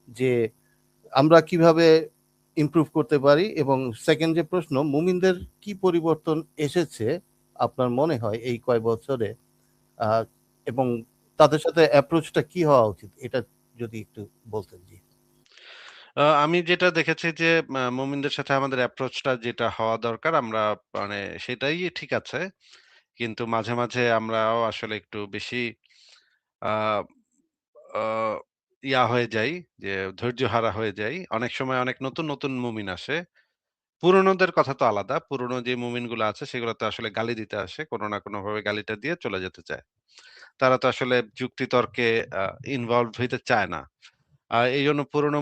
যে আমরা কিভাবে ইমপ্রুভ করতে পারি, এবং সেকেন্ড যে প্রশ্ন, মুমিনদের কি পরিবর্তন এসেছে আপনার মনে হয় এই কয় বছরে, আহ, এবং তাদের সাথে অ্যাপ্রোচটা কি হওয়া উচিত, এটা যদি একটু বলতেন। জি। আমি যেটা দেখেছি যে মুমিনদের সাথে আমাদের অ্যাপ্রোচটা যেটা হওয়া দরকার আমরা মানে সেটাই ঠিক আছে। কিন্তু মাঝে, মাঝে আমরাও আসলে একটু বেশি আ আ ইয়া হয়ে যাই যে ধৈর্যহারা হয়ে যাই। অনেক সময় অনেক নতুন, নতুন মুমিন আসে। পুরনোদের কথা তো আলাদা। পুরনো যে মুমিনগুলো আছে সেগুলো তো আসলে গালি দিতে আসে। কোন না কোনভাবে গালিটা দিয়ে চলে যেতে চায়। তারা তো আসলে যুক্তিতর্কে আ ইনভলভড হইতে চায় না। এইজন্য পুরনো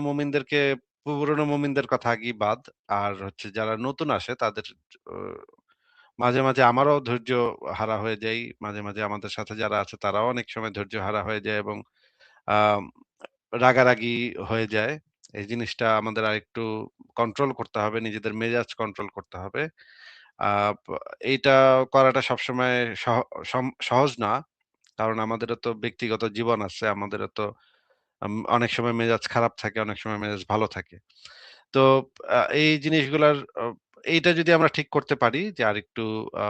মুমিনদের কথা আগেই বাদ। আর হচ্ছে যারা নতুন আসে তাদের অ মাঝে, মাঝে আমারও ধৈর্য হারা হয়ে যাই। মাঝে, মাঝে আমাদের সাথে যারা আছে তারাও অনেক সময় ধৈর্য হারা হয়ে যায় এবং আম রাগারাগি হয়ে যায়। এই জিনিসটা আমাদের আরেকটু কন্ট্রোল করতে হবে। নিজেদের মেজাজ কন্ট্রোল করতে হবে। আ প এইটা করাটা সবসময় সহজ না। কারণ আমাদেরও তো ব্যক্তিগত জীবন আছে। আমাদেরও তো অনেক সময় মেজাজ খারাপ থাকে, অনেক সময় মেজাজ ভালো থাকে। তো এই জিনিসগুলার এইটা যদি আমরা ঠিক করতে পারি যে আরেকটু আ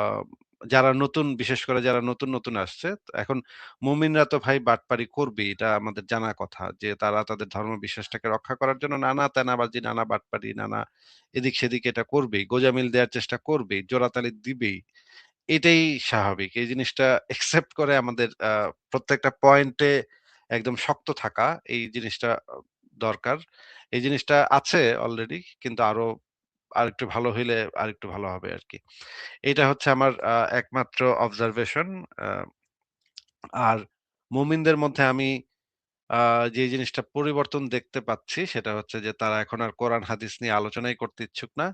যারা নতুন বিশেষ করে যারা নতুন, নতুন আসছে, এখন মুমিনরা তো ভাই বাটপারি করবেই। এটা আমাদের জানা কথা যে তারা তাদের ধর্ম বিশ্বাসটাকে রক্ষা করার জন্য নানা তেনাবাজি, নানা বাটপারি, নানা এদিক-সেদিক এটা করবেই। গোঁজামিল দেয়ার চেষ্টা করবেই, জোড়াতালি দিবেই। এটাই স্বাভাবিক। এই জিনিসটা একসেপ্ট করে আমাদের প্রত্যেকটা পয়েন্টে একদম শক্ত থাকা, এই জিনিসটা দরকার। এই জিনিসটা আছে অলরেডি কিন্তু আরেকটু ভালো হইলে আরেকটু ভালো হবে আরকি। এটা হচ্ছে আমার একমাত্র অবজারভেশন। আ আর মুমিনদের মধ্যে আমি আ যে জিনিসটা পরিবর্তন দেখতে পাচ্ছি সেটা হচ্ছে যে তারা এখন আর কোরআন হাদিস নিয়ে আলোচনাই করতে ইচ্ছুক না।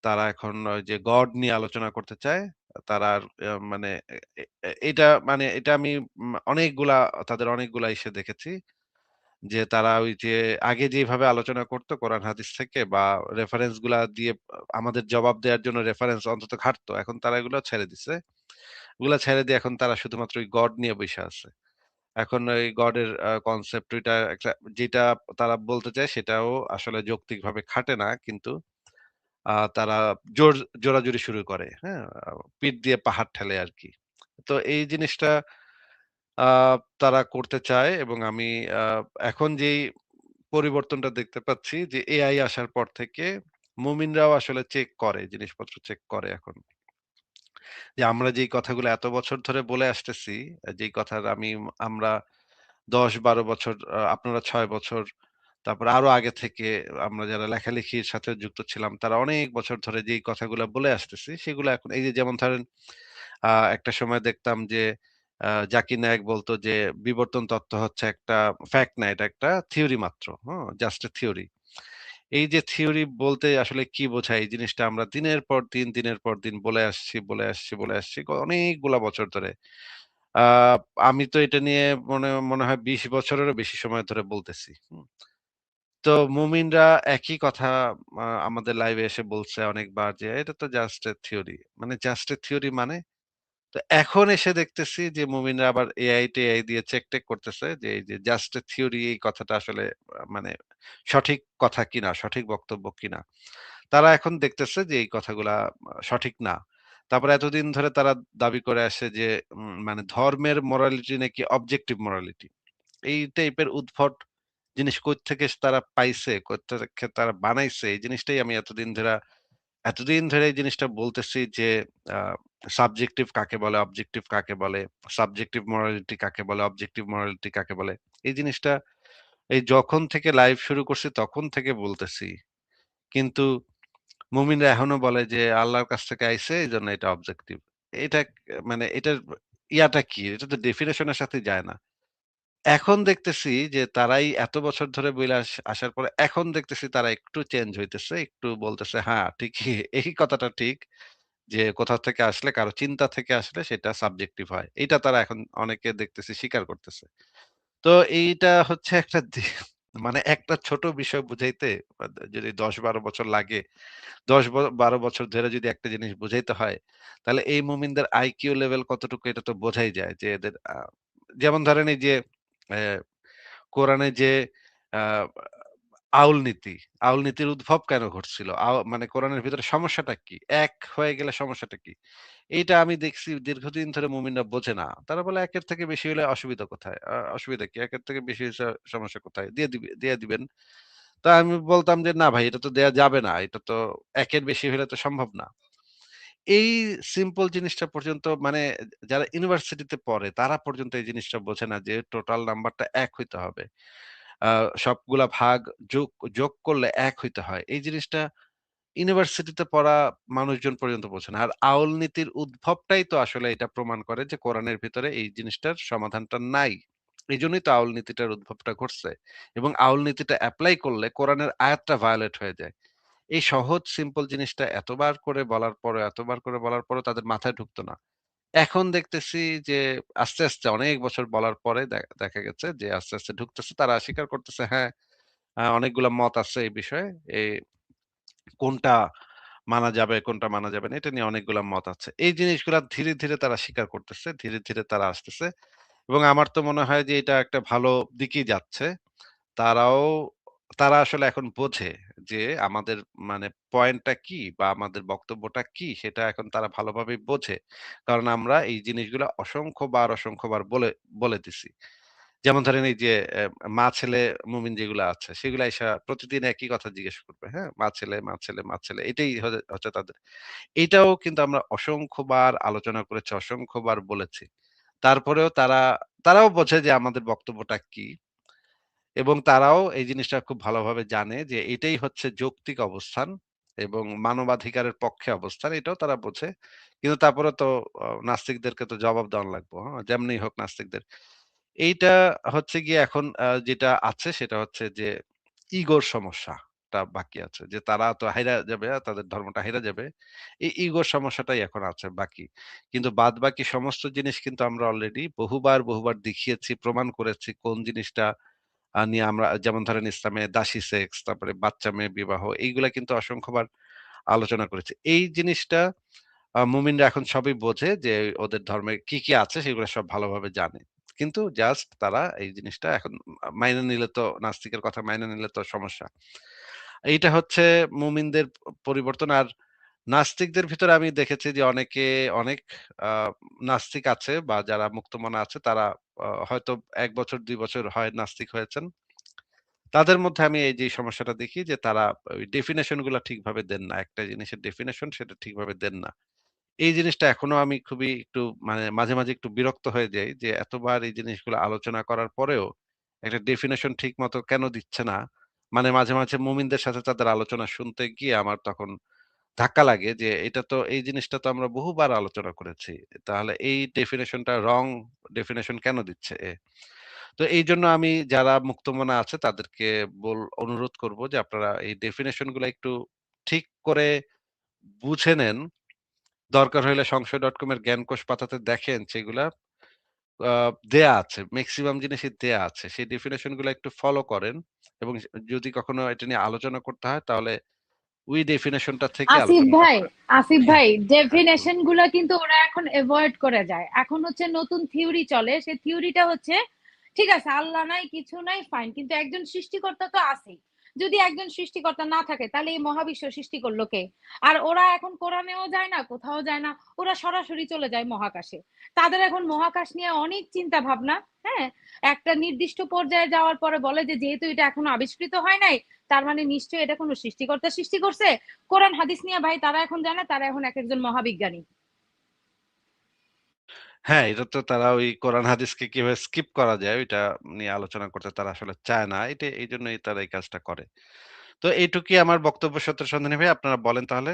তারা এখন ওই যে গড নিয়ে আলোচনা করতে চায়। তারা আর মানে এ এ এটা মানে এটা আমি তাদের অনেকগুলা ইসে দেখেছি। যে তারা ওই যে আগে যেভাবে আলোচনা করত কোরআন হাদিস থেকে বা রেফারেন্স গুলা দিয়ে আমাদের জবাব দেওয়ার জন্য রেফারেন্স অন্তত ঘাটতো। এখন তারা এগুলো ছেড়ে দিছে। ওগুলা ছেড়ে দিয়ে এখন তারা শুধুমাত্র ওই গড নিয়ে বইসা আছে। এখন ওই গডের কনসেপ্ট ওইটা একটা যেটা তারা বলতে চায় সেটাও আসলে যৌক্তিকভাবে খাটে না। কিন্তু তারা জোরাজুরি শুরু করে। হ্যাঁ? পিঠ দিয়ে পাহাড় ঠেলে আরকি। তো এই জিনিসটা আ তারা করতে চায় এবং আমি আ এখন যেই পরিবর্তনটা দেখতে পাচ্ছি যে এআই আসার পর থেকে মুমিনরাও আসলে চেক করে, জিনিসপত্র চেক করে এখন। যে আমরা যেই কথাগুলো এত বছর ধরে বলে আসতেছি, যেই কথার আমরা ১০-১২ বছর, আপনারা ৬ বছর, তারপরে আরো আগে থেকে আমরা যারা লেখালেখির সাথে যুক্ত ছিলাম, তারা অনেক বছর ধরে যেই কথাগুলা বলে আসতেছি, সেগুলো এখন এই যে যেমন ধরেন একটা সময় দেখতাম যে জাকির নায়েক বলত যে বিবর্তন তত্ত্ব হচ্ছে একটা ফ্যাক্ট না, এটা একটা থিওরি মাত্র। হুম? Just a theory. এই যে থিওরি বলতে আসলে কি বোঝায়? এই জিনিসটা আমরা দিনের পর দিন বলে আসছি অনেকগুলা বছর ধরে। আ আমি তো এটা নিয়ে মনে হয় ২০ বছরেরও বেশি সময় ধরে বলতেছি। হুম? তো মুমিনরা একই কথা আমাদের লাইভে এসে বলছে অনেকবার যে, "এটা তো জাস্ট এ থিওরি।" মানে জাস্ট এ থিওরি মানে? তো এখন এসে দেখতেছি যে মুমিনরা আবার এআই-টেআই দিয়ে চেক-টেক করতেছে যে এই যে জাস্ট এ থিওরি এই কথাটা আসলে মানে সঠিক কথা কিনা, সঠিক বক্তব্য কিনা। তারা এখন দেখতেছে যে এই কথাগুলা সঠিক না। তারপরে এতদিন ধরে তারা দাবি করে আসে যে মানে ধর্মের মোরালিটি নাকি অবজেক্টিভ মোরালিটি। এই টাইপের উদ্ভট জিনিস কোত্থেকে তারা পাইছে, কোত্থেকে তারা বানাইছে এই জিনিসটাই আমি এতদিন ধরে এই জিনিসটা বলতেছি যে আ সাবজেক্টিভ কাকে বলে, অবজেক্টিভ কাকে বলে, সাবজেক্টিভ মোরালিটি কাকে বলে, অবজেক্টিভ মোরালিটি কাকে বলে। এই জিনিসটা এই যখন থেকে লাইভ শুরু করছি তখন থেকে বলতেছি। কিন্তু মুমিনরা এখনো বলে যে আল্লাহর কাছ থেকে আইছে এজন্য এটা অবজেক্টিভ। এটা মানে এটার ইয়াটা কি? এটা তো ডেফিনিশন এর সাথে যায় না। এখন দেখতেছি যে তারাই এত বছর ধরে বইলা আসার পরে এখন দেখতেছি তারা একটু চেঞ্জ হইতেছে। একটু বলতেছে, "হ্যাঁ, ঠিকই এই কথাটা ঠিক যে কোথাও থেকে আসলে কারো চিন্তা থেকে আসলে সেটা সাবজেক্টিভ হয়।" এইটা তারা এখন অনেকে দেখতেছি স্বীকার করতেছে। তো এইটা হচ্ছে একটা মানে একটা ছোট বিষয় বুঝাইতে যদি ১০-১২ বছর লাগে, ১০-১২ বছর ধরে যদি একটা জিনিস বুঝাইতে হয়, তাহলে এই মুমিনদের আইকিউ লেভেল কতটুকু এটা তো বোঝাই যায় যে এদের যেমন ধরেন এই যে অ্যা কোরআনে যে আ আউল নীতি। আউল নীতির উদ্ভব কেন ঘটছিল? মানে কোরআনের ভিতরে সমস্যাটা কি? এক হয়ে গেলে সমস্যাটা কি? এইটা আমি দেখছি দীর্ঘদিন ধরে মুমিনরা বোঝে না। তারা বলে ১ এর থেকে বেশি হলে অসুবিধা কোথায়? অসুবিধা কি? ১ এর থেকে বেশি হইছে সমস্যা কোথায়? দিয়ে দিবেন। তো আমি বলতাম যে, "না ভাই এটা তো দেয়া যাবে না। এটা তো ১ এর বেশি হলে তো সম্ভব না।" এই সিম্পল জিনিসটা পর্যন্ত মানে যারা ইউনিভার্সিটিতে পড়ে তারা পর্যন্ত এই জিনিসটা বোঝে না যে টোটাল নাম্বারটা ১ হইতে হবে। আ সবগুলা ভাগ যোগ যোগ করলে ১ হইতে হয়। এই জিনিসটা ইউনিভার্সিটিতে পড়া মানুষজন পর্যন্ত বোঝে না। আর আউল নীতির উদ্ভবটাই তো আসলে এটা প্রমাণ করে যে কোরআনের ভিতরে এই জিনিসটার সমাধানটা নাই। এজন্যই তো আউল নীতিটার উদ্ভবটা ঘটছে। এবং আউল নীতিটা এপ্লাই করলে কোরআনের আয়াতটা ভায়োলেট হয়ে যায়। এই সহজ সিম্পল জিনিসটা এতবার করে বলার পরেও তাদের মাথায় ঢুকতো না। এখন দেখতেছি যে আস্তে অনেক বছর বলার পরে দেখা গেছে যে আস্তে ঢুকতেছে। তারা স্বীকার করতেছে হ্যাঁ, অনেকগুলা মত আছে এই বিষয়ে। এ কোনটা মানা যাবে, কোনটা মানা যাবে না এটা নিয়ে অনেকগুলা মত আছে। এই জিনিসগুলা ধীরে তারা স্বীকার করতেছে। ধীরে তারা আসতেছে। এবং আমার তো মনে হয় যে এটা একটা ভালো দিকেই যাচ্ছে। তারাও তারা আসলে এখন বোঝে যে আমাদের মানে পয়েন্টটা কি বা আমাদের বক্তব্যটা কি সেটা এখন তারা ভালোভাবেই বোঝে। কারণ আমরা এই জিনিসগুলা অসংখ্যবার বলে দিছি। যেমন ধরেন এই যে মা-ছেলে মুমিন যেগুলা আছে সেগুলা আইসা প্রতিদিন একই কথা জিজ্ঞেস করবে, হ্যাঁ? মা-ছেলে এটাই হচ্ছে তাদের। এটাও কিন্তু আমরা অসংখ্যবার আলোচনা করেছি, অসংখ্যবার বলেছি। তারপরেও তারাও বোঝে যে আমাদের বক্তব্যটা কি। এবং তারাও এই জিনিসটা খুব ভালোভাবে জানে যে এটাই হচ্ছে যৌক্তিক অবস্থান এবং মানবাধিকারের পক্ষে অবস্থান এটাও তারা বোঝে। কিন্তু তারপরে তো নাস্তিকদেরকে তো জবাব দেওয়া লাগবে। যেমনি হোক নাস্তিকদের। এইটা হচ্ছে গিয়ে এখন যেটা আছে সেটা হচ্ছে যে ইগোর সমস্যাটা বাকি আছে। যে তারা তো হাইরা যাবে, তাদের ধর্মটা হাইরা যাবে। এই ইগোর সমস্যাটাই এখন আছে বাকি। কিন্তু বাদবাকি সমস্ত জিনিস কিন্তু আমরা অলরেডি বহুবার দেখিয়েছি, প্রমাণ করেছি কোন জিনিসটা নিয়ে আমরা যেমন ধরেন ইসলামে দাসী সেক্স, তারপরে বাচ্চা মেয়ে বিবাহ এইগুলা কিন্তু অসংখ্যবার আলোচনা করেছি। এই জিনিসটা মুমিনরা এখন সবই বোঝে যে ওদের ধর্মে কি আছে সেগুলো সব ভালোভাবে জানে। কিন্তু জাস্ট তারা এই জিনিসটা এখন মাইনে নিলে তো নাস্তিকের কথা মাইনে নিলে তো সমস্যা। এইটা হচ্ছে মুমিনদের পরিবর্তন। আর নাস্তিকদের ভিতরে আমি দেখেছি যে অনেক আ নাস্তিক আছে বা যারা মুক্তমনা আছে তারা হয়তো ১ বছর ২ বছর হয় নাস্তিক হয়েছেন। তাদের মধ্যে আমি এই যে সমস্যাটা দেখি যে তারা ওই ডেফিনিশন গুলা ঠিকভাবে দেন না। একটা জিনিসের ডেফিনিশন সেটা ঠিকভাবে দেন না। এই জিনিসটা এখনো আমি খুবই একটু মানে মাঝে একটু বিরক্ত হয়ে যাই যে এতবার এই জিনিসগুলো আলোচনা করার পরেও একটা ডেফিনিশন ঠিক মতো কেন দিচ্ছে না? মানে মাঝে মুমিনদের সাথে তাদের আলোচনা শুনতে গিয়ে আমার তখন ধাক্কা লাগে যে এটা তো এই জিনিসটা তো আমরা বহুবার আলোচনা করেছি। তাহলে এই ডেফিনিশনটা রং ডেফিনিশন কেন দিচ্ছে এ? তো এইজন্য আমি যারা মুক্তমনা আছে তাদেরকে অনুরোধ করব যে আপনারা এই ডেফিনিশন গুলা একটু ঠিক করে বুঝে নেন। দরকার হইলে সংশয়.com এর জ্ঞানকোষ পাতাতে দেখেন সেগুলা আ দেয়া আছে। মেক্সিমাম জিনিসই দেয়া আছে। সেই ডেফিনিশন গুলা একটু ফলো করেন এবং যদি কখনো এটা নিয়ে আলোচনা করতে হয় তাহলে ওই ডেফিনিশনটা থেকে আসিফ আলোচনাটা ভাই, করেন। আসিফ হ্যাঁ, ভাই, হ্যাঁ, হুম। ডেফিনেশন গুলা কিন্তু ওরা এখন এভয়েড করে যায়। এখন হচ্ছে নতুন থিওরি চলে, সেই থিওরিটা হচ্ছে ঠিক আছে আল্লাহ নাই কিছু নাই ফাইন, কিন্তু একজন সৃষ্টিকর্তা তো আছেই। যদি একজন সৃষ্টিকর্তা না থাকে তাহলে এই মহাবিশ্ব সৃষ্টি করলো কে? আর ওরা এখন কোরআনেও যায় না, কোথাও যায় না, ওরা সরাসরি চলে যায় মহাকাশে। তাদের এখন মহাকাশ নিয়ে অনেক চিন্তা ভাবনা। হ্যাঁ, একটা নির্দিষ্ট পর্যায়ে যাওয়ার পরে বলে যে যেহেতু এটা এখনো আবিষ্কৃত হয় নাই, তার মানে নিশ্চয়ই এটা কোনো সৃষ্টিকর্তা সৃষ্টি করছে। কোরআন হাদিস নিয়ে ভাই তারা এখন জানে, তারা এখন একেকজন মহাবিজ্ঞানী। হ্যাঁ, এটা তো তারা ওই কোরআন হাদিসকে কিভাবে স্কিপ করা যায় ওইটা নিয়ে আলোচনা করতে তারা আসলে চায় না। এইজন্যই তারা এই কাজটা করে। তো এইটুকুই আমার বক্তব্য সত্য সন্ধানী ভাই আপনারা বলেন তাহলে?